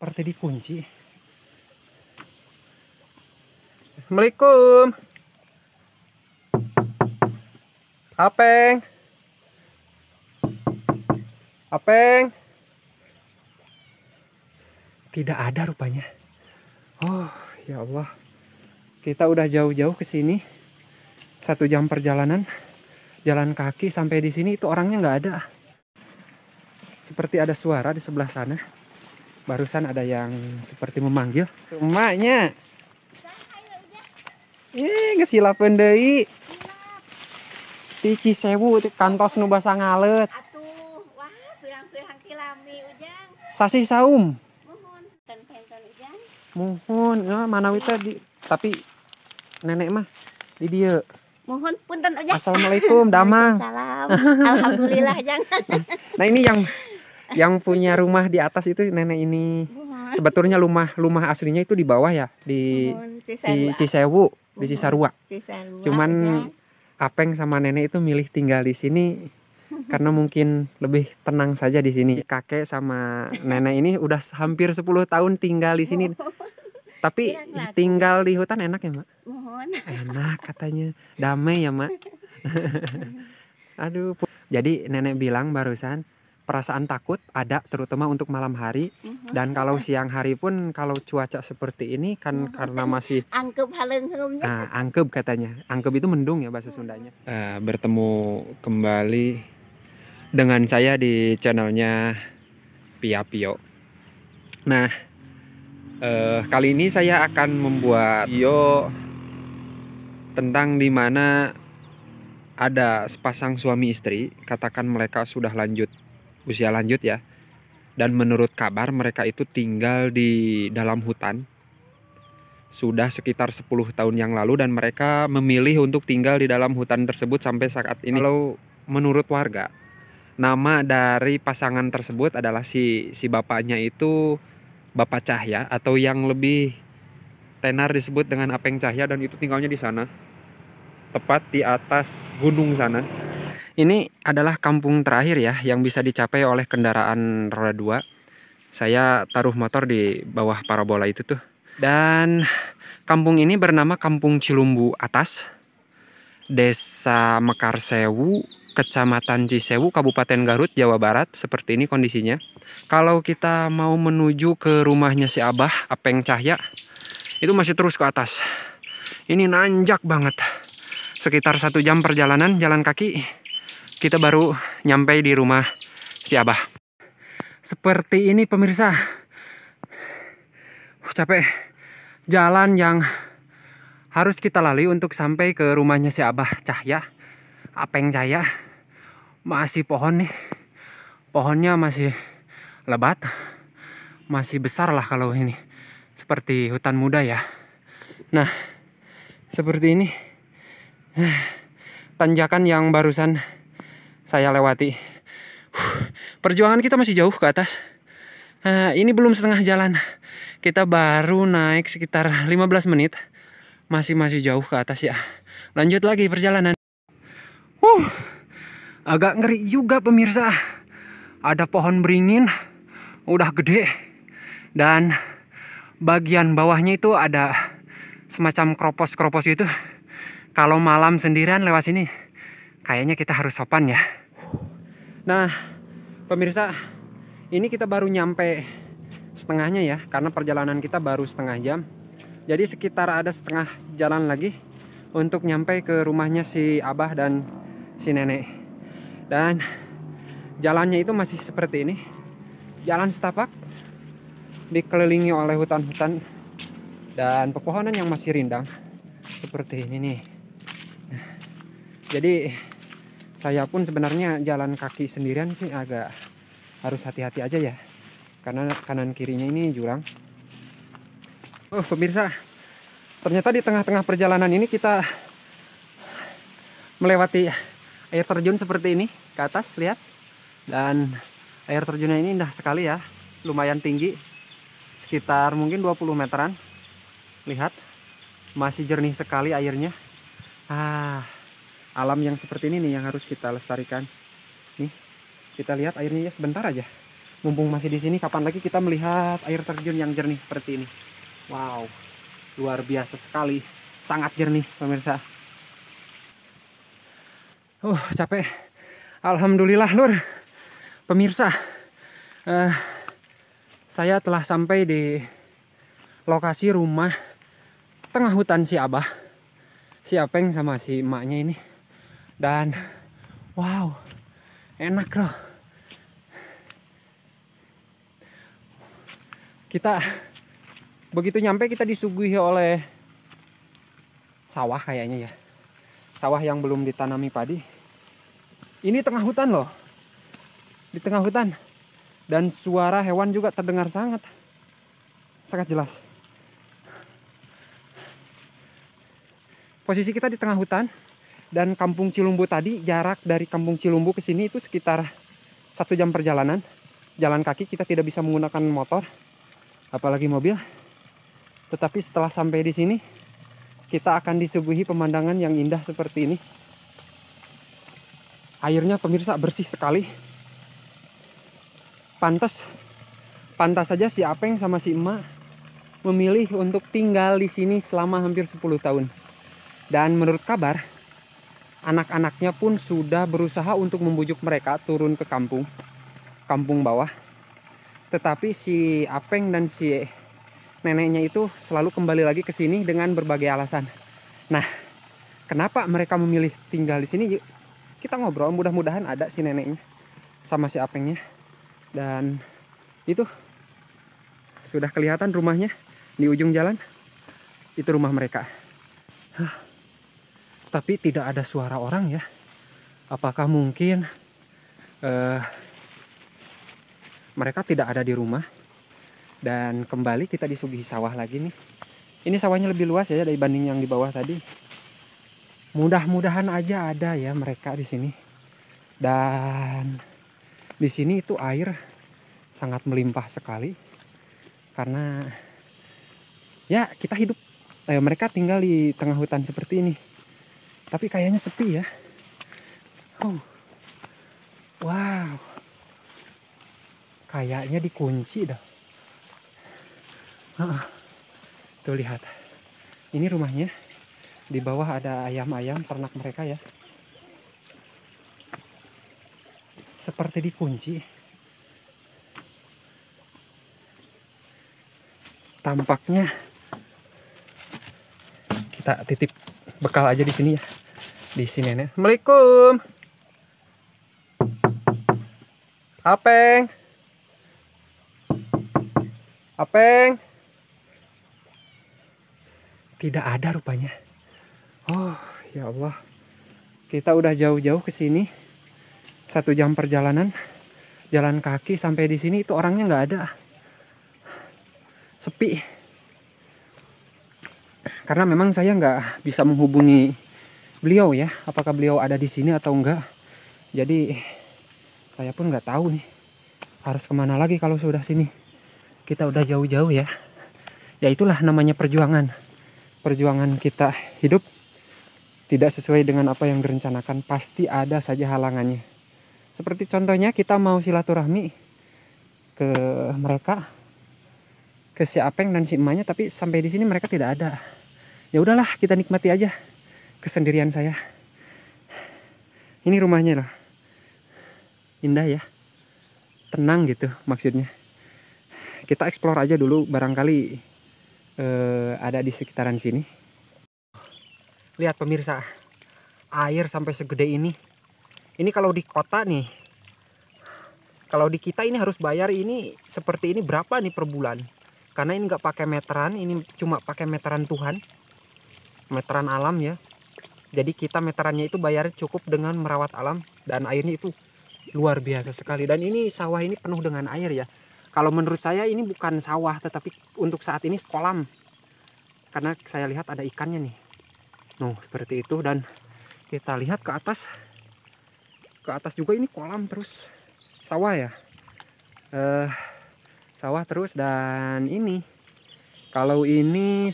Seperti dikunci. Assalamualaikum. Apeng. Apeng. Tidak ada rupanya. Oh, ya Allah. Kita udah jauh-jauh ke sini. 1 jam perjalanan. Jalan kaki sampai di sini itu orangnya nggak ada. Seperti ada suara di sebelah sana. Barusan ada yang seperti memanggil. Emaknya. Ngesilapeun deui. Ti Cisewu kantos nu basa ngaleut. Atuh, wah pirang-pirang kilami ujang. Sasih saum. Mohon ten-ten ujang. Mohon, ya, manawi teh tapi nenek mah di dieu. Mohon punten ujang. Assalamualaikum, damang. Salam. Alhamdulillah jang. Nah, ini yang punya rumah di atas itu nenek ini. Mohon. Sebetulnya rumah aslinya itu di bawah ya, di Cisewu, di Cisarua. Cuman Apeng sama nenek itu milih tinggal di sini karena mungkin lebih tenang saja di sini. Kakek sama nenek ini udah hampir 10 tahun tinggal di sini. Tapi tinggal di hutan enak ya, Mak? Mohon. Enak katanya. Damai ya, Mak. Aduh. Jadi nenek bilang barusan perasaan takut ada terutama untuk malam hari, dan kalau siang hari pun kalau cuaca seperti ini kan karena masih angkep haleungheumnya. Nah, angkep katanya. Angkep itu mendung ya bahasa Sundanya. Bertemu kembali dengan saya di channelnya Pia Pio. Nah, kali ini saya akan membuat video tentang dimana ada sepasang suami istri, katakan mereka sudah usia lanjut ya. Dan menurut kabar mereka itu tinggal di dalam hutan sudah sekitar 10 tahun yang lalu, dan mereka memilih untuk tinggal di dalam hutan tersebut sampai saat ini. Kalau menurut warga, nama dari pasangan tersebut adalah si bapaknya itu Bapak Cahya, atau yang lebih tenar disebut dengan Apeng Cahya, dan itu tinggalnya di sana. Tepat di atas gunung sana. Ini adalah kampung terakhir ya yang bisa dicapai oleh kendaraan roda 2. Saya taruh motor di bawah parabola itu tuh. Dan kampung ini bernama Kampung Cilumbu Atas, Desa Mekarsewu, Kecamatan Cisewu, Kabupaten Garut, Jawa Barat. Seperti ini kondisinya. Kalau kita mau menuju ke rumahnya si Abah, Apeng Cahya, itu masih terus ke atas. Ini nanjak banget. Sekitar 1 jam perjalanan jalan kaki, kita baru nyampe di rumah si Abah. Seperti ini pemirsa. Capek. Jalan yang harus kita lalui untuk sampai ke rumahnya si Abah Cahya, Apeng Cahya. Masih pohon nih. Pohonnya masih lebat. Masih besar lah kalau ini. Seperti hutan muda ya. Nah, seperti ini. Tanjakan yang barusan saya lewati. Perjuangan kita masih jauh ke atas. Ini belum setengah jalan. Kita baru naik sekitar 15 menit. Masih jauh ke atas ya. Lanjut lagi perjalanan. Agak ngeri juga pemirsa. Ada pohon beringin. Udah gede. Dan bagian bawahnya itu ada semacam kropos-kropos gitu. Kalau malam sendirian lewat sini, kayaknya kita harus sopan ya. Nah, pemirsa, ini kita baru nyampe setengahnya ya, karena perjalanan kita baru setengah jam. Jadi sekitar ada setengah jalan lagi untuk nyampe ke rumahnya si Abah dan si nenek. Dan jalannya itu masih seperti ini. Jalan setapak, dikelilingi oleh hutan-hutan dan pepohonan yang masih rindang. Seperti ini nih. Jadi saya pun sebenarnya jalan kaki sendirian sih agak harus hati-hati aja ya, karena kanan kirinya ini jurang. Pemirsa, ternyata di tengah-tengah perjalanan ini kita melewati air terjun seperti ini ke atas, lihat. Dan air terjunnya ini indah sekali ya, lumayan tinggi, sekitar mungkin 20 meteran. Lihat, masih jernih sekali airnya. Alam yang seperti ini nih yang harus kita lestarikan. Nih, kita lihat airnya ya sebentar aja. Mumpung masih di sini, kapan lagi kita melihat air terjun yang jernih seperti ini. Wow, luar biasa sekali, sangat jernih pemirsa. Capek. Alhamdulillah lur, pemirsa. Saya telah sampai di lokasi rumah tengah hutan si Abah, si Apeng sama si emaknya ini. Dan wow, enak loh. Kita begitu nyampe kita disuguhi oleh sawah kayaknya ya. Sawah yang belum ditanami padi. Ini tengah hutan loh. Di tengah hutan. Dan suara hewan juga terdengar sangat jelas. Posisi kita di tengah hutan. Dan kampung Cilumbu tadi, jarak dari kampung Cilumbu ke sini itu sekitar 1 jam perjalanan. Jalan kaki, kita tidak bisa menggunakan motor, apalagi mobil. Tetapi setelah sampai di sini, kita akan disuguhi pemandangan yang indah seperti ini. Airnya pemirsa bersih sekali. Pantas saja si Apeng sama si emak memilih untuk tinggal di sini selama hampir 10 tahun. Dan menurut kabar, anak-anaknya pun sudah berusaha untuk membujuk mereka turun ke kampung bawah. Tetapi si Apeng dan si neneknya itu selalu kembali lagi ke sini dengan berbagai alasan. Nah, kenapa mereka memilih tinggal di sini? Yuk, kita ngobrol, mudah-mudahan ada si neneknya sama si Apengnya. Dan itu sudah kelihatan rumahnya di ujung jalan. Itu rumah mereka. Tapi tidak ada suara orang ya. Apakah mungkin mereka tidak ada di rumah? Dan kembali kita disuguhi sawah lagi nih. Ini sawahnya lebih luas ya dibanding yang di bawah tadi. Mudah-mudahan aja ada ya mereka di sini. Dan di sini itu air sangat melimpah sekali. Karena ya kita hidup, mereka tinggal di tengah hutan seperti ini. Tapi kayaknya sepi ya. Wow. Kayaknya dikunci dah. Tuh lihat. Ini rumahnya. Di bawah ada ayam-ayam ternak mereka ya. Seperti dikunci. Tampaknya kita titip bekal aja di sini ya. Di sini nenek. Assalamualaikum. Apeng. Apeng. Tidak ada rupanya. Oh, ya Allah. Kita udah jauh-jauh ke sini. 1 jam perjalanan. Jalan kaki sampai di sini itu orangnya nggak ada. Sepi. Karena memang saya nggak bisa menghubungi beliau ya. Apakah beliau ada di sini atau enggak. Jadi saya pun nggak tahu nih. Harus kemana lagi kalau sudah sini. Kita udah jauh-jauh ya. Ya itulah namanya perjuangan. Perjuangan kita hidup tidak sesuai dengan apa yang direncanakan. Pasti ada saja halangannya. Seperti contohnya kita mau silaturahmi ke mereka. Ke si Apeng dan si emaknya, tapi sampai di sini mereka tidak ada. Ya udahlah, kita nikmati aja kesendirian saya. Ini rumahnya loh. Indah ya. Tenang gitu maksudnya. Kita explore aja dulu, barangkali ada di sekitaran sini. Lihat pemirsa, air sampai segede ini. Ini kalau di kota nih, kalau di kita ini harus bayar ini seperti ini berapa nih per bulan? Karena ini nggak pakai meteran, ini cuma pakai meteran Tuhan, meteran alam ya. Jadi kita meterannya itu bayar cukup dengan merawat alam, dan airnya itu luar biasa sekali. Dan ini sawah ini penuh dengan air ya. Kalau menurut saya ini bukan sawah, tetapi untuk saat ini kolam. Karena saya lihat ada ikannya nih. Noh, seperti itu. Dan kita lihat ke atas. Ke atas juga ini kolam terus. Sawah ya. Sawah terus, dan ini kalau ini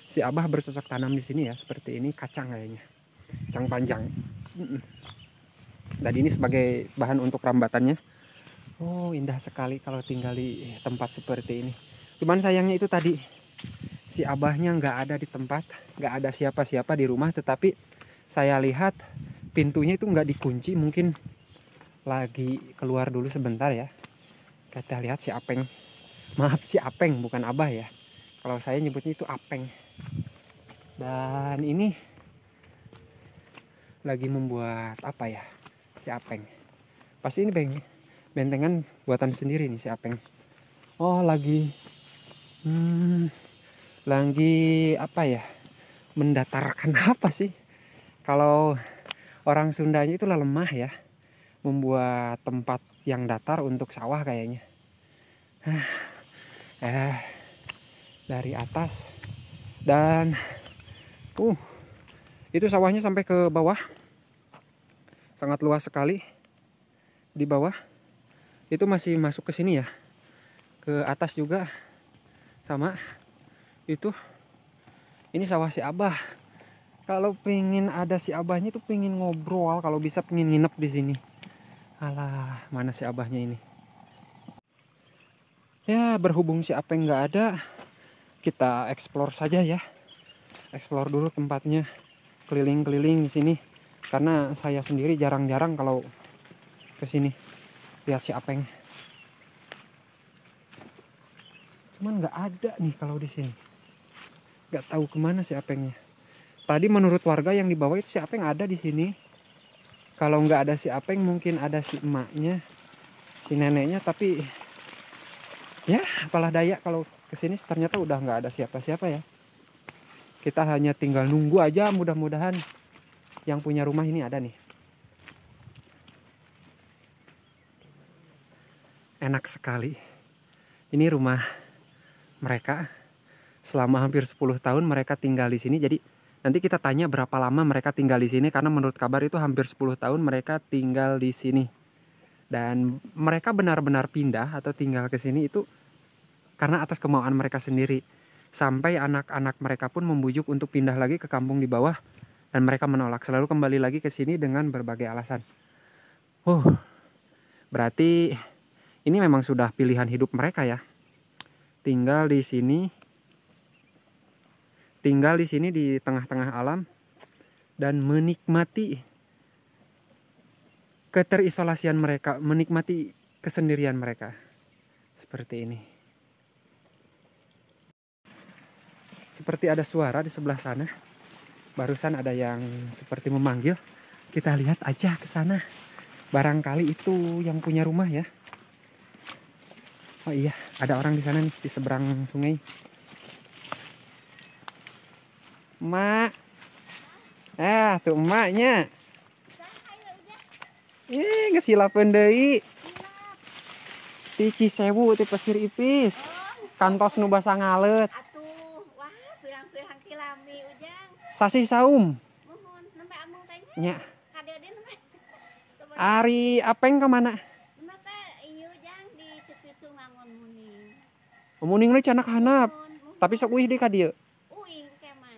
si Abah bercocok tanam di sini ya, seperti ini kacang kayaknya. Kacang panjang. Dan ini sebagai bahan untuk rambatannya. Oh, indah sekali kalau tinggal di tempat seperti ini. Cuman sayangnya itu tadi, si abahnya nggak ada di tempat, nggak ada siapa-siapa di rumah. Tetapi saya lihat pintunya itu nggak dikunci, mungkin lagi keluar dulu sebentar ya. Kita lihat si Apeng. Maaf, si Apeng, bukan abah ya. Kalau saya nyebutnya itu Apeng. Dan ini lagi membuat apa ya si Apeng. Pasti ini bentengan buatan sendiri nih si Apeng. Oh, lagi apa ya, mendatarkan apa sih, kalau orang Sundanya itu lemah ya, membuat tempat yang datar untuk sawah kayaknya. Dari atas, dan itu sawahnya sampai ke bawah, sangat luas sekali. Di bawah itu masih masuk ke sini ya, ke atas juga sama. Itu ini sawah si abah. Kalau pengen ada si abahnya itu pengen ngobrol, kalau bisa pengen nginep di sini. Alah, mana si abahnya ini? Ya, berhubung si Apeng nggak ada, kita explore saja ya. Explore dulu tempatnya, keliling-keliling di sini. Karena saya sendiri jarang-jarang kalau ke sini lihat si Apeng. Cuman nggak ada nih kalau di sini. Nggak tahu kemana si Apengnya. Tadi menurut warga yang di bawah itu si Apeng ada di sini. Kalau nggak ada si Apeng mungkin ada si emaknya, si neneknya. Tapi ya apalah daya, kalau kesini ternyata udah nggak ada siapa-siapa ya. Kita hanya tinggal nunggu aja, mudah-mudahan yang punya rumah ini ada nih. Enak sekali. Ini rumah mereka. Selama hampir 10 tahun mereka tinggal di sini. Jadi nanti kita tanya berapa lama mereka tinggal di sini, karena menurut kabar itu hampir 10 tahun mereka tinggal di sini. Dan mereka benar-benar pindah atau tinggal ke sini itu karena atas kemauan mereka sendiri. Sampai anak-anak mereka pun membujuk untuk pindah lagi ke kampung di bawah, dan mereka menolak, selalu kembali lagi ke sini dengan berbagai alasan. Berarti ini memang sudah pilihan hidup mereka ya. Tinggal di sini di tengah-tengah alam dan menikmati keterisolasian mereka, menikmati kesendirian mereka. Seperti ini. Seperti ada suara di sebelah sana. Barusan ada yang seperti memanggil. Kita lihat aja ke sana. Barangkali itu yang punya rumah ya. Oh iya, ada orang di sana nih, di seberang sungai. Mak. Tuh emaknya. Ngesilapeun deui. Ti Cisewu, ti Pasir Ipis. Kantos nu basa ngaleut. Atuh, wah, pirang-pirang kilami ujang. Sasih saum. Mohon, nembe amung tanya. Nya. Kadeudin nembe. Ari Apeng kemana? Nembe teh ieu ujang di Cipitu ngangon muning. Muning lu canak hanap. Tapi sok uih di ka dieu. Uing kemah.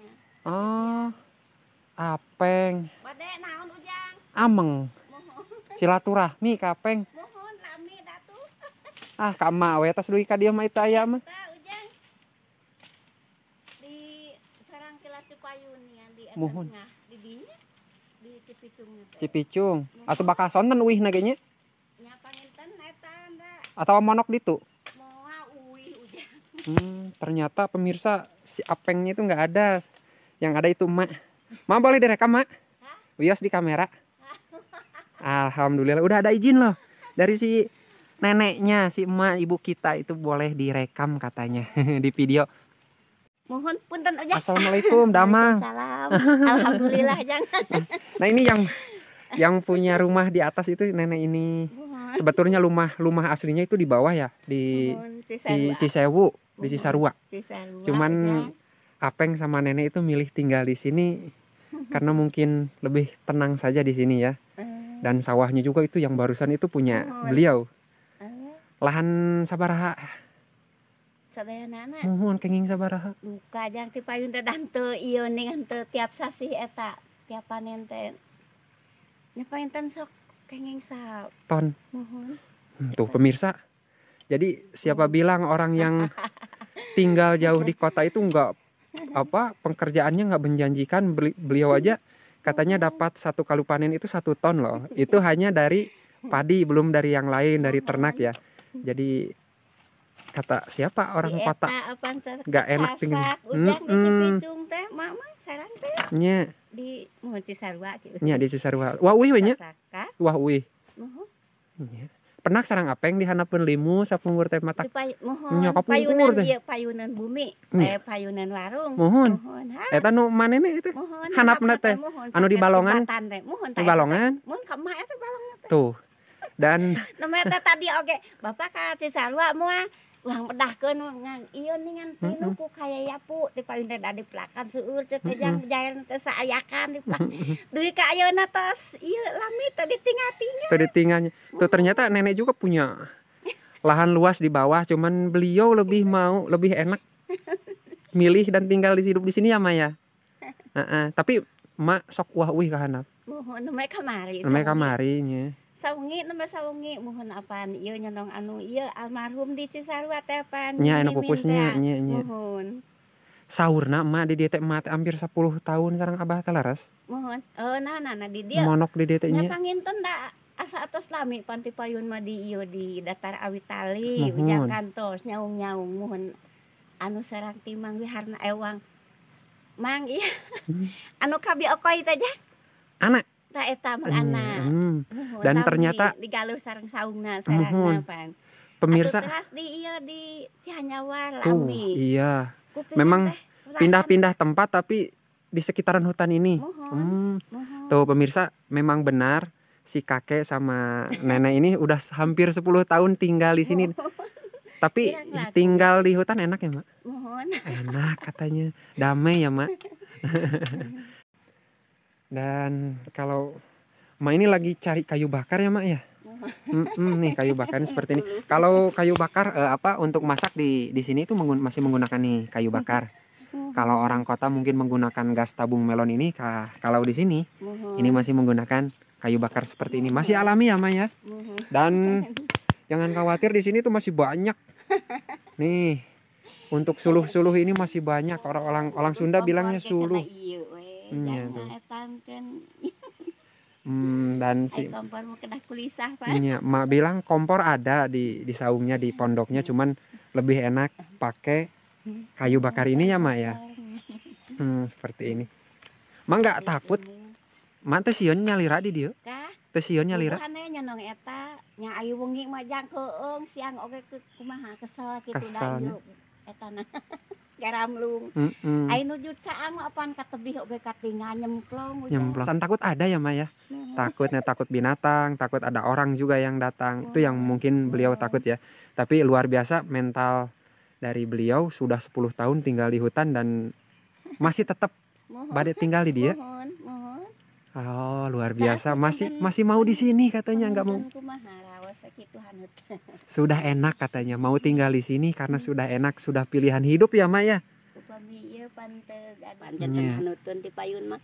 Oh. Apeng. Bade naon ujang? Ameng. Silaturahmi ka Apeng. Mohon lami datuh. Ka emak we tos duwi ka dieu mah itu aya mah. Tah ujang. Di sarang Kilas Cipayunian di Mohon. tengah di dinya di Cipicungnya teh. Cipicung. Atuh bakal sonten uih na ge nya. Nya panginten eta anda. Atawa monok ditu. Moal uih ujang. Ternyata pemirsa si Apengnya itu nggak ada. Yang ada itu emak. Mak boleh direkam mak? Wios di kamera. Alhamdulillah udah ada izin loh dari si neneknya, si emak ibu kita itu boleh direkam katanya di video. Mohon punten ujang. Assalamualaikum damang. Salam. Alhamdulillah jang. Nah ini yang punya rumah di atas itu nenek ini. Sebetulnya rumah aslinya itu di bawah ya, di Cisewu, di Cisarua. Cuman Apeng sama nenek itu milih tinggal di sini karena mungkin lebih tenang saja di sini ya. Dan sawahnya juga itu yang barusan itu punya beliau. Lahan sabaraha? Sadeanana. Mohon kenging sabaraha? Duka jang ti payun teh dan teu ieu ning teu tiap sasi eta, tiap panen teh. Nya painten sok kenging sa ton. mohon. Tuh pemirsa. Jadi siapa bilang orang yang tinggal jauh di kota itu nggak pekerjaannya nggak menjanjikan. Beliau aja katanya dapat 1 kali panen itu 1 ton loh. Itu hanya dari padi, belum dari yang lain, dari ternak ya. Jadi kata siapa orang kota nggak enak tinggal. Ujang di Cipicung teh mama saran teh Nya di mohon Cisarua gitu. nya di Cisarua. Wah wih nya. Wah wih. Mohon. Pernah sarang apeng dihanapeun limu sapungur teh mata. Mohon Nya payunan kapungkur teh. ieu payunan bumi, payunan warung. Mohon. Ha. Eta nu manehna itu. Mohon. Hanapna teh anu di balongan. Mohon Di balongan. Mohon ka mah eta balongan teh. Tuh. Dan Namanya teh tadi oge Bapak ka Cisarua moal ulang pedahkeun ngan ieu ningan tinu ku kaya yapu di payun da diplakan seueur teh jang jayan teh saayakan di plak. Duit ka ayeuna tos ieu lami teh ditinggal-tinggal. tuh ditinggalnya. Tuh ternyata nenek juga punya lahan luas di bawah, cuman beliau lebih enak milih dan tinggal hidup di sini ya Maya. Tapi mak sok wah wih kahanap. Mohon namanya kamari. Namanya kamarinya. Sawengi nama sawengi mohon apaan ieu nyonong anu ieu almarhum di Cisarua teh apaan. Nya anu pupusnya nya. Mohon. Saurna emak di dieu teh emak hampir 10 tahun sareng abah teh laras. Mohon. Nah di dieu. Monok di dieu teh nya. Nya panginten da asa atos lami panti payun mah di ieu di datar Awitali ujang kantos nyaung-nyaung mohon anu sareng timang wiharna ewang. Mang ieu anu kabi okoy teh jah. Anak Ta eta mang anak. Dan ternyata digaluh sareng saungna sarengna pan. Pemirsa teras di ieu di Cihanyawa tuh, lami. iya. Memang pindah-pindah tempat tapi di sekitaran hutan ini. Mohon. Tuh pemirsa, memang benar si kakek sama nenek ini udah hampir 10 tahun tinggal di sini. Tapi tinggal di hutan enak ya, Mak? Mohon. Enak katanya. Damai ya, Mak. Dan kalau Mak ini lagi cari kayu bakar ya, Mak ya? Nih kayu bakar seperti ini. Kalau kayu bakar untuk masak di sini itu masih menggunakan nih kayu bakar. Kalau orang kota mungkin menggunakan gas tabung melon ini, kalau di sini ini masih menggunakan kayu bakar seperti ini. Masih alami ya, Mak ya. Dan jangan khawatir, di sini tuh masih banyak. Nih, untuk suluh-suluh ini masih banyak. Orang Sunda bilangnya suluh. Iya tuh. Dan si kompor mau kena kulisah Pak. Iya, Mak bilang kompor ada di saungnya, di pondoknya, cuman lebih enak pakai kayu bakar ini ya, Mak ya. Seperti ini. Mak nggak takut? Mak teh sieun nyalira di dieu. Teh sieun nyalira. Bukannya nyonong eta nya ayu wengi mah jang keung siang oge kumaha kesel kitu da ieu eta na. Garamlung. Ai nuju caang apaan ka tebih oge katingal nyemplung. Nyemplung. Takut ada ya, Mak ya. Takut binatang, takut ada orang juga yang datang. Itu yang mungkin beliau takut ya. Tapi luar biasa mental dari beliau, sudah 10 tahun tinggal di hutan dan masih tetap badai tinggal di dia. Oh, luar biasa. Masih mau di sini katanya, nggak mau. Sudah enak katanya, mau tinggal di sini karena sudah enak, sudah pilihan hidup ya, Mak ya. Upami ieu panteg janten hanuteun ti payun mah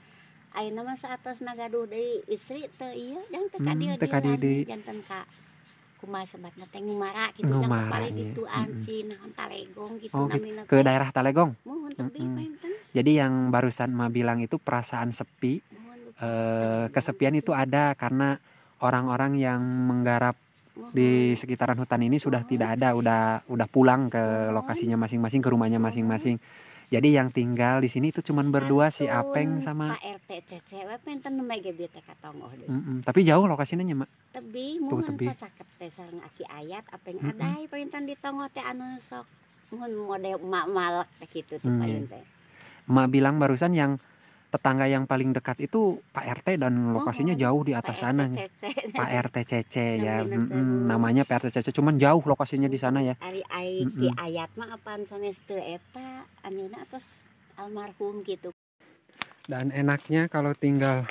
ayeuna mah saatos nagaduh deui istri teu ieu jang teu ka dieu janten ka kumaha sebatna teh ngumara kitu jang kepari ditu ancin naon Talegong kitu namina. Ke daerah Talegong. Mohon tebih Jadi yang barusan Ma bilang itu perasaan sepi, kesepian itu ada karena orang-orang yang menggarap di sekitaran hutan ini sudah tidak ada, udah pulang ke lokasinya masing-masing, ke rumahnya masing-masing. Jadi yang tinggal di sini itu cuman berdua, si Apeng sama Pak RT cewek penten nembe ge teh katongoh deui. Tapi jauh lokasinya, Mak. Tebih mun pacaket teh sareng Aki Ayat Apeng aday penten di tongo teh anu sok mun mode malek teh kitu teh payun teh. Mak bilang barusan yang tetangga yang paling dekat itu Pak RT dan lokasinya jauh di atas sana. Pak RT Cece ya. Namanya Pak RT Cece, cuman jauh lokasinya di sana ya. Ari Ki Ayat mah apaan sanes teu eta anjeunna atos almarhum gitu. Dan enaknya kalau tinggal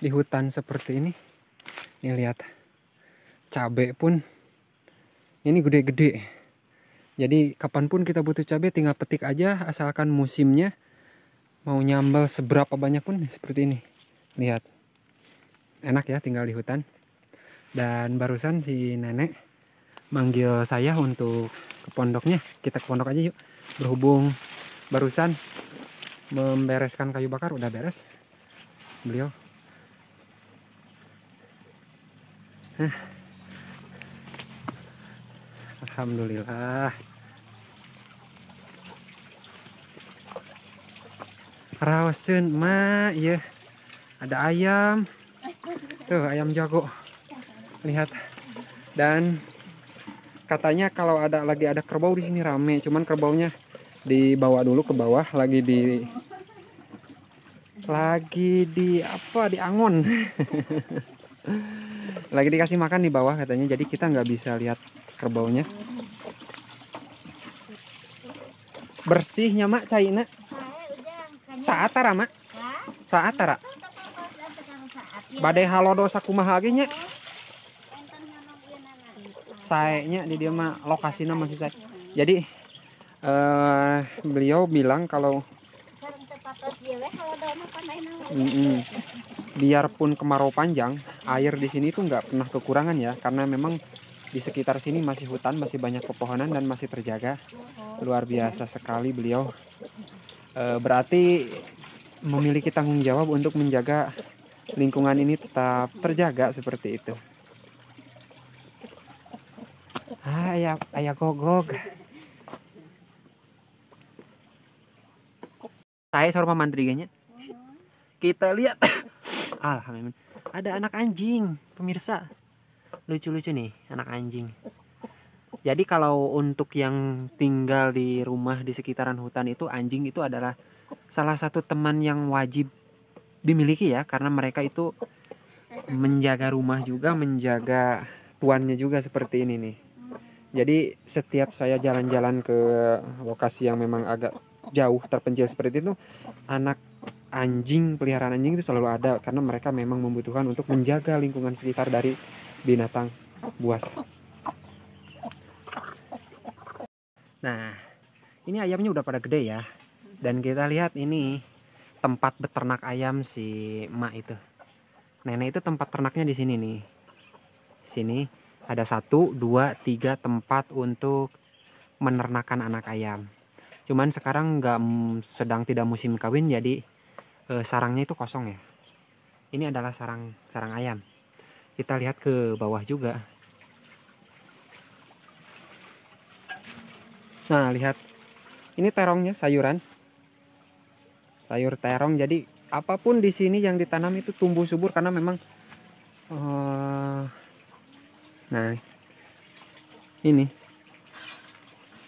di hutan seperti ini. Nih lihat. Cabe pun ini gede-gede. Jadi kapanpun kita butuh cabe tinggal petik aja, asalkan musimnya. Mau nyambal seberapa banyak pun seperti ini. Lihat. Enak ya tinggal di hutan. Dan barusan si nenek manggil saya untuk ke pondoknya. Kita ke pondok aja yuk. Berhubung barusan membereskan kayu bakar, udah beres beliau. Alhamdulillah. Rawasen mak ya. Ada ayam. Tuh ayam jago. Lihat. Dan katanya kalau lagi ada kerbau di sini rame, cuman kerbaunya dibawa dulu ke bawah, lagi di apa, di angon. Lagi dikasih makan di bawah katanya, jadi kita nggak bisa lihat kerbaunya. Bersihnya mak caina saatara mak, saatara badai halodo sakumaha ge nya. Saenya di dia mah lokasinya masih saya. Jadi beliau bilang kalau biarpun kemarau panjang, air di sini tuh nggak pernah kekurangan ya, karena memang di sekitar sini masih hutan, masih banyak pepohonan dan masih terjaga. Luar biasa sekali beliau. Berarti memiliki tanggung jawab untuk menjaga lingkungan ini tetap terjaga seperti itu. Ayah gogog. Saya seorang mantriganya. Kita lihat. Alhamdulillah. Ada anak anjing, pemirsa. Lucu-lucu nih, anak anjing. Jadi kalau untuk yang tinggal di rumah di sekitaran hutan itu, anjing itu adalah salah satu teman yang wajib dimiliki ya, karena mereka itu menjaga rumah juga, menjaga tuannya juga seperti ini nih. Jadi setiap saya jalan-jalan ke lokasi yang memang agak jauh terpencil seperti itu, anak anjing, peliharaan anjing itu selalu ada, karena mereka memang membutuhkan untuk menjaga lingkungan sekitar dari binatang buas. Nah, ini ayamnya udah pada gede ya. Dan kita lihat ini tempat beternak ayam si emak itu. Nenek itu tempat ternaknya di sini nih. Sini ada 1, 2, 3 tempat untuk menernakan anak ayam. Cuman sekarang sedang tidak musim kawin, jadi sarangnya itu kosong ya. Ini adalah sarang ayam. Kita lihat ke bawah juga. Nah, lihat. Ini terongnya, sayuran. Sayur terong. Jadi apapun di sini yang ditanam itu tumbuh subur karena memang nah, ini.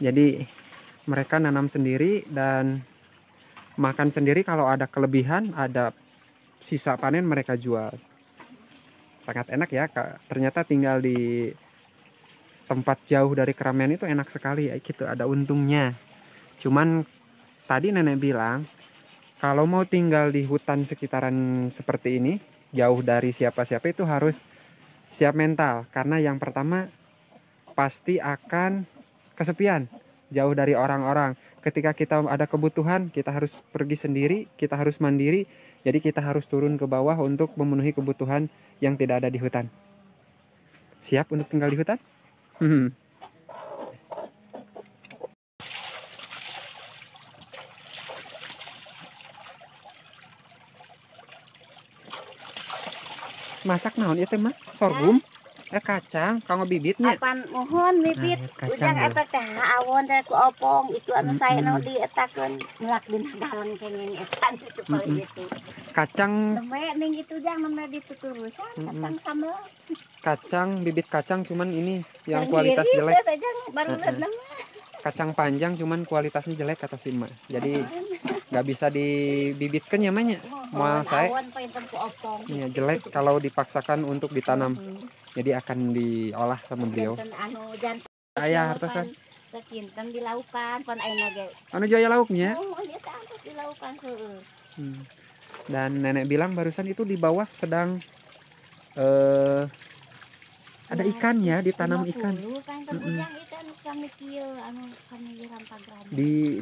Jadi mereka nanam sendiri dan makan sendiri. Kalau ada kelebihan, ada sisa panen, mereka jual. Sangat enak ya, ternyata tinggal di tempat jauh dari keramaian itu enak sekali ya, gitu, ada untungnya. Cuman tadi nenek bilang kalau mau tinggal di hutan sekitaran seperti ini, jauh dari siapa-siapa, itu harus siap mental. Karena yang pertama pasti akan kesepian, jauh dari orang-orang. Ketika kita ada kebutuhan, kita harus pergi sendiri, kita harus mandiri. Jadi kita harus turun ke bawah untuk memenuhi kebutuhan yang tidak ada di hutan. Siap untuk tinggal di hutan? Masak naon ieu teh mah? Sorghum? Kacang, kanggo bibitnya. Apan mohon bibit ujang eta teh awon teh ku opong itu anu saya nu dietakeun mulak dina dalang kenging eta itu paling itu. Kacang nembe ning itu jang nembe dituturusan kacang sambal. Kacang, bibit kacang, cuman ini yang kualitas jelek. Kacang panjang cuman kualitasnya jelek kata si emak. Jadi nggak bisa dibibitkan ya namanya. Mau saya ya, jelek kalau dipaksakan untuk ditanam. Jadi akan diolah sama beliau. Ayah hartosan. Sakinten dilaukan pan ayeuna ge. Anu jual lauknya? Oh, ieu teh angkat dilaukan heueuh. Dan nenek bilang barusan itu di bawah sedang ada ikan ya, ditanam ikan.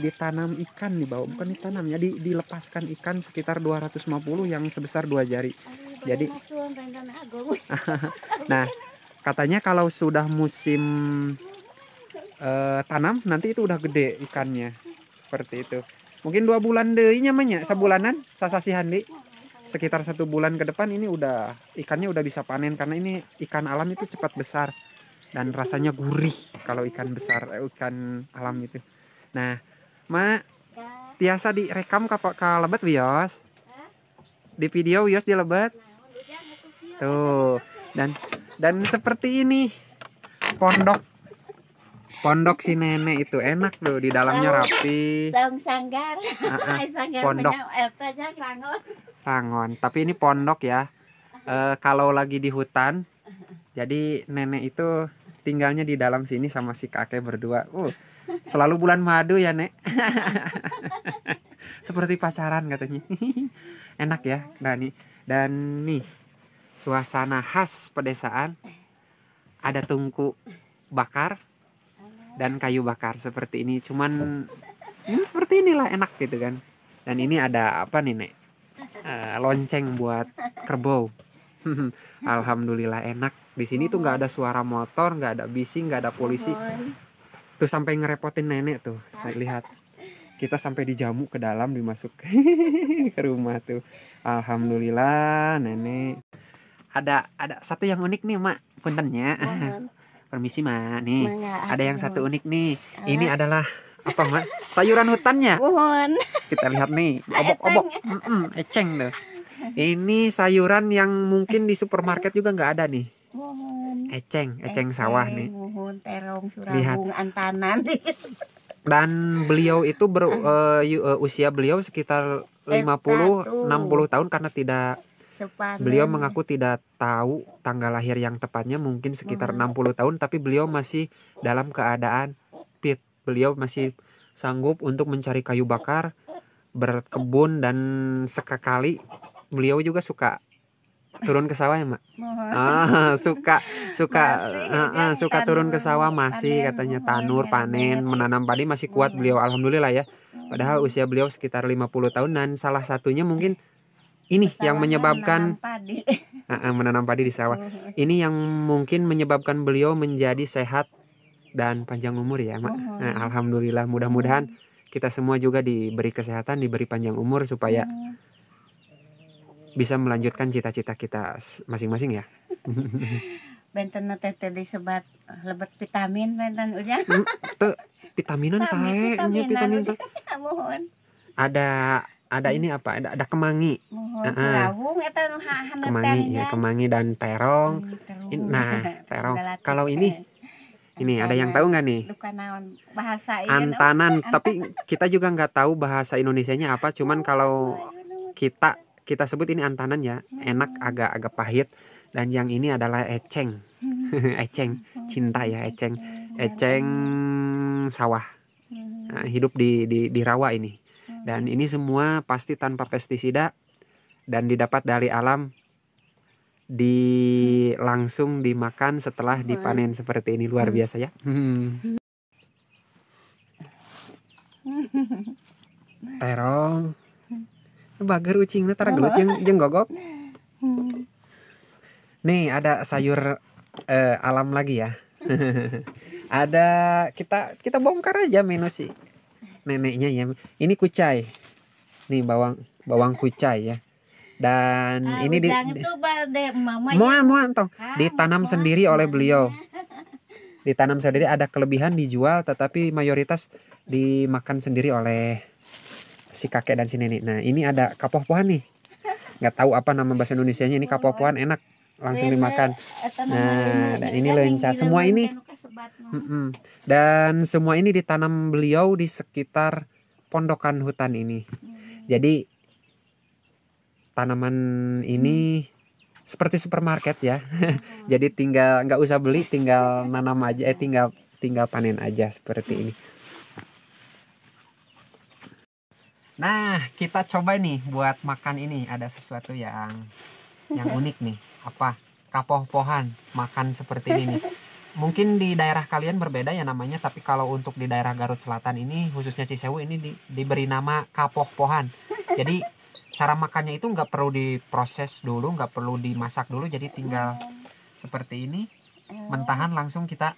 Ditanam ikan di bawah, bukan ditanam ya, dilepaskan ikan sekitar 250 yang sebesar 2 jari. Jadi nah, Katanya kalau sudah musim tanam nanti itu udah gede ikannya. Seperti itu. Mungkin 2 bulan deui nya mah nya, sebulanan sasasihan di. Sekitar 1 bulan ke depan ini udah ikannya udah bisa panen karena ini ikan alam itu cepat besar dan rasanya gurih kalau ikan besar, ikan alam itu. Nah, mak tiasa direkam ka lebet wios. Di video wios di lebet. Tuh. Dan seperti ini pondok si nenek itu enak loh, di dalamnya rapi. Sanggar. Pondok Rangon, tapi ini pondok ya. Kalau lagi di hutan, jadi nenek itu tinggalnya di dalam sini sama si kakek berdua. Selalu bulan madu ya, Nek. Seperti pacaran katanya. Enak ya. Dan nih suasana khas pedesaan. Ada tungku bakar dan kayu bakar seperti ini. Cuman seperti inilah enak gitu kan. Dan ini ada apa nih, Nek? Lonceng buat kerbau. Alhamdulillah enak. Di sini tuh nggak ada suara motor, nggak ada bising, nggak ada polisi. Tuh sampai ngerepotin nenek tuh. Saya lihat. Kita sampai dijamu ke dalam, dimasuk ke rumah tuh. Alhamdulillah nenek. Ada satu yang unik nih, Mak. Puntennya. Permisi, Mak. Nih, ada yang satu unik nih. Ini adalah apa, Mak? Sayuran hutannya. Kita lihat nih, obok-obok. Eceng tuh. Ini sayuran yang mungkin di supermarket juga nggak ada nih. Eceng sawah nih. Terong, lihat. Antanan. Dan beliau itu usia beliau sekitar 50-60 tahun karena beliau mengaku tidak tahu tanggal lahir yang tepatnya, mungkin sekitar 60 tahun, tapi beliau masih dalam keadaan fit. Beliau masih sanggup untuk mencari kayu bakar, berkebun, dan sekali beliau juga suka turun ke sawah ya, Mak? Suka turun ke sawah, masih katanya tanur, panen, menanam padi masih kuat beliau, alhamdulillah ya. Padahal usia beliau sekitar 50 tahun, dan salah satunya mungkin ini yang menyebabkan menanam padi di sawah. Ini yang mungkin menyebabkan beliau menjadi sehat dan panjang umur ya, Mak. Alhamdulillah, mudah-mudahan kita semua juga diberi kesehatan, diberi panjang umur supaya bisa melanjutkan cita-cita kita masing-masing ya. Benten teh disebat lebet vitamin benten ujang. Tuh vitaminan sae, vitamin sae. Ada ini apa? Ada kemangi. Kemangi ya, kemangi dan terong. Nah, terong. Kalau ini ada yang tahu nggak nih? Antanan, tapi kita juga nggak tahu bahasa Indonesianya apa. Cuman kalau kita sebut ini antanan ya, enak, agak pahit. Dan yang ini adalah eceng. Eceng cinta ya, eceng sawah. Nah, hidup di rawa ini. Dan ini semua pasti tanpa pestisida dan didapat dari alam, langsung dimakan setelah dipanen seperti ini. Luar biasa ya. Terong bager ucingna tara gelut jeung gogok. Nih ada sayur alam lagi ya. Ada kita bongkar aja menu si neneknya ya. Ini kucai. Nih bawang kucai ya. Dan ini ditanam sendiri oleh beliau. Ditanam sendiri, ada kelebihan dijual, tetapi mayoritas dimakan sendiri oleh si kakek dan si nenek. Nah, ini ada kapoh-pohan nih. Nggak tahu apa nama bahasa Indonesianya, ini kapoh-pohan, enak langsung dimakan. Nah, dan ini lenca. Semua ini dan semua ini ditanam beliau di sekitar pondokan hutan ini. Jadi tanaman ini seperti supermarket ya. Jadi tinggal nggak usah beli, tinggal nanam aja, tinggal panen aja seperti ini. Nah, kita coba nih buat makan ini. Ada sesuatu yang unik nih. Apa? Kapoh-pohan. Makan seperti ini nih. Mungkin di daerah kalian berbeda ya namanya, tapi kalau untuk di daerah Garut Selatan ini, khususnya Cisewu ini diberi nama kapoh-pohan. Jadi cara makannya itu nggak perlu diproses dulu, nggak perlu dimasak dulu, jadi tinggal seperti ini. mentahan langsung kita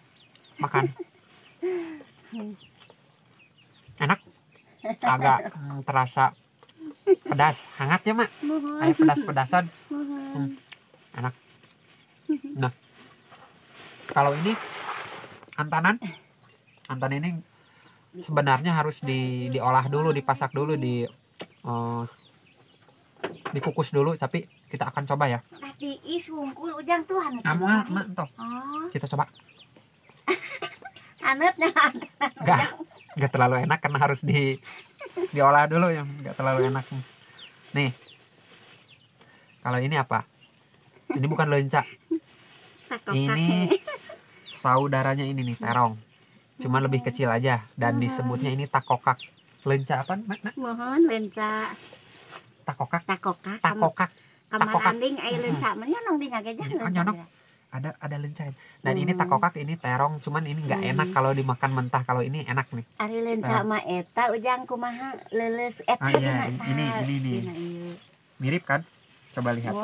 makan. Enak, agak terasa pedas, hangat ya mak, kayak pedas-pedasan. Enak. Nah, kalau ini antanan ini sebenarnya harus diolah dulu, dipasak dulu, dikukus dulu, tapi kita akan coba ya. Diis wungkul ujang tuh hangat. Mak toh. Kita coba. Hangatnya. Enggak terlalu enak karena harus diolah dulu ya, enggak terlalu enak. Nih. Kalau ini apa? Ini bukan lenca. Ini saudaranya ini nih, terong. Cuma lebih kecil aja dan disebutnya ini takokak. Lenca apa, Mak? Mohon lenca. Takokak. Kamar anding ai lenca mah nyonong di nyagejan. Ada lenca. Dan ini takokak, ini terong, cuman ini nggak enak kalau dimakan mentah. Kalau ini enak nih. Ari lenca mah eta ujang kumaha leuleus eta. Iya, ini nih. Mirip kan? Coba lihat.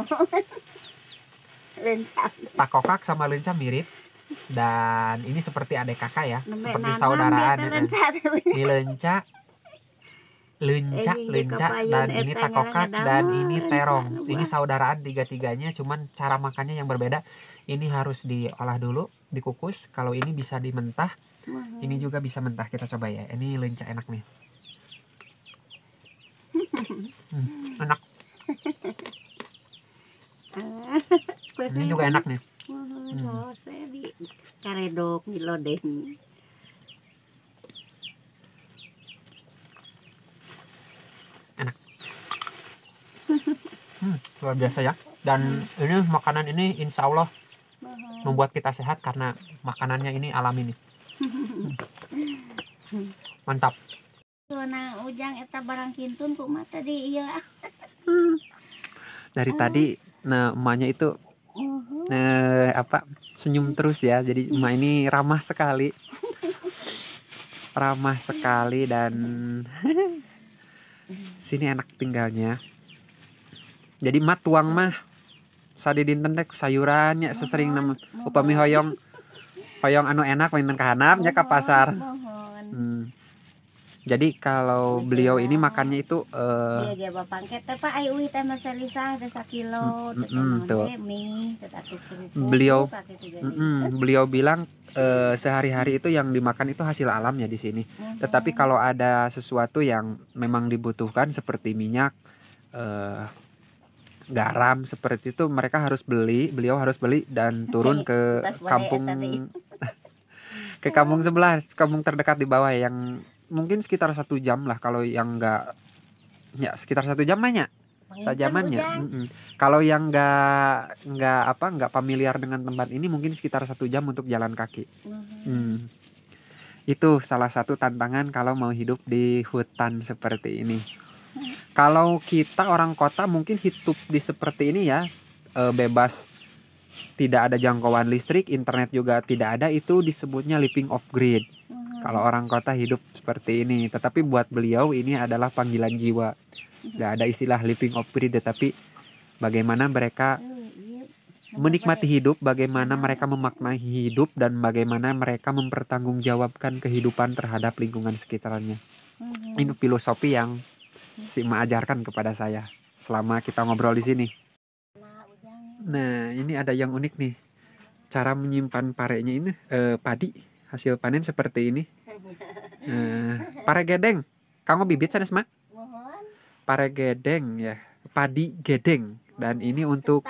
Lenca. Takokak sama lenca mirip. Dan ini seperti adik kakak ya, seperti saudaraan. Ini lenca, dan ini takokak, dan ini terong. Ini saudaraan tiga-tiganya, cuman cara makannya yang berbeda. Ini harus diolah dulu, dikukus. Kalau ini bisa dimentah, ini juga bisa mentah. Kita coba ya. Ini lenca enak nih. Enak. Ini juga enak nih. Saya di karedok di lodeng. Enak. Luar biasa ya. Dan ini makanan ini insya Allah membuat kita sehat karena makanannya ini alami nih. Mantap. Nah ujang eta barang kintun kumaha tadi iya. Dari tadi nah emaknya itu senyum terus ya. Jadi emak ini ramah sekali. Dan sini enak tinggalnya. Jadi emak tuang mah sadi dinten teh sayurannya sesering nama upami hoyong anu enak mainten ka hanapnya ka pasar. Jadi kalau beliau ini makannya itu dia bapak ket teh Pak ai uwi teh masalisa ada 1 kilo tuh. Mie Beliau bilang sehari-hari itu yang dimakan itu hasil alamnya di sini. Tetapi kalau ada sesuatu yang memang dibutuhkan seperti minyak, garam seperti itu mereka harus beliau harus beli dan turun ke kampung sebelah, kampung terdekat di bawah yang mungkin sekitar 1 jam lah. Kalau yang enggak ya sekitar 1 jam banyak sajamannya. Kalau yang enggak familiar dengan tempat ini mungkin sekitar 1 jam untuk jalan kaki. Itu salah satu tantangan kalau mau hidup di hutan seperti ini. Kalau kita orang kota mungkin hidup di seperti ini ya, bebas, tidak ada jangkauan listrik, internet juga tidak ada, itu disebutnya living off grid. Kalau orang kota hidup seperti ini. Tetapi buat beliau ini adalah panggilan jiwa. Gak ada istilah living off grid, tetapi bagaimana mereka menikmati hidup, bagaimana mereka memaknai hidup, dan bagaimana mereka mempertanggungjawabkan kehidupan terhadap lingkungan sekitarnya. Ini filosofi yang si emak ajarkan kepada saya selama kita ngobrol di sini. Nah, ini ada yang unik nih. Cara menyimpan parenya ini, padi hasil panen seperti ini. Pare gedeng. Kamu bibit sanes mak? Pare gedeng ya, padi gedeng. Dan ini untuk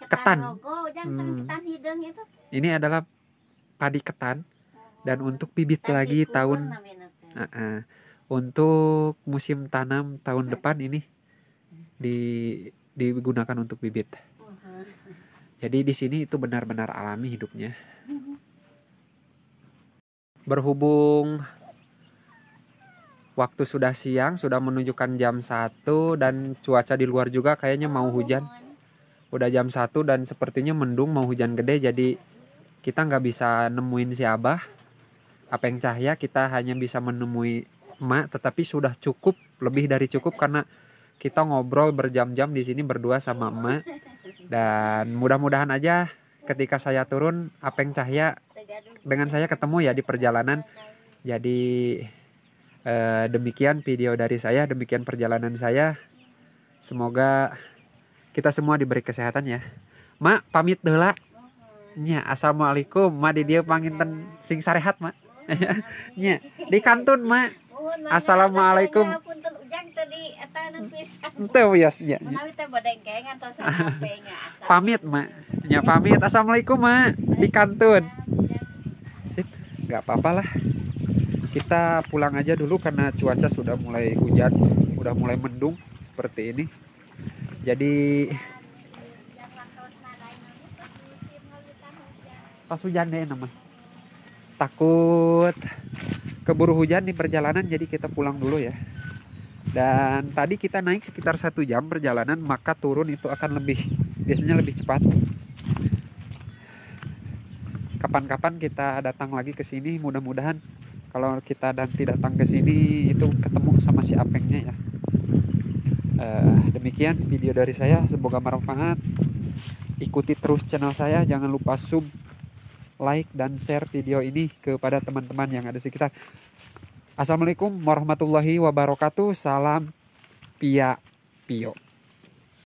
ketan. Ini adalah padi ketan. Dan untuk bibit lagi tahun untuk musim tanam tahun depan ini digunakan untuk bibit. Jadi di sini itu benar-benar alami hidupnya. Berhubung waktu sudah siang, sudah menunjukkan jam 1 dan cuaca di luar juga kayaknya mau hujan. Udah jam 1 dan sepertinya mendung mau hujan gede, jadi kita nggak bisa nemuin si Abah. Apeng Cahya kita hanya bisa menemui emak, tetapi sudah cukup, lebih dari cukup karena kita ngobrol berjam-jam di sini berdua sama emak. Dan mudah-mudahan aja ketika saya turun Apeng Cahya dengan saya ketemu ya di perjalanan. Jadi demikian video dari saya, demikian perjalanan saya. Semoga kita semua diberi kesehatan ya. Mak pamit deula. Nya, assalamualaikum. Mak di dieu panginten sing sarehat, Mak. Nya, di kantun, Mak. Assalamualaikum. Teu wios nya. Pamit, Mak. Nya pamit. Assalamualaikum, Mak. Di kantun. Sip, enggak apa-apa lah. Kita pulang aja dulu karena cuaca sudah mulai hujan, udah mulai mendung seperti ini. Jadi pas hujan deh nama. Takut keburu hujan di perjalanan, jadi kita pulang dulu ya. Dan tadi kita naik sekitar 1 jam perjalanan, maka turun itu akan biasanya lebih cepat. Kapan-kapan kita datang lagi ke sini, mudah-mudahan kalau kita nanti datang ke sini itu ketemu sama si Apengnya ya. Demikian video dari saya, semoga bermanfaat. Ikuti terus channel saya, jangan lupa sub, like, dan share video ini kepada teman-teman yang ada di sekitar. Assalamualaikum warahmatullahi wabarakatuh. Salam Pia Pio.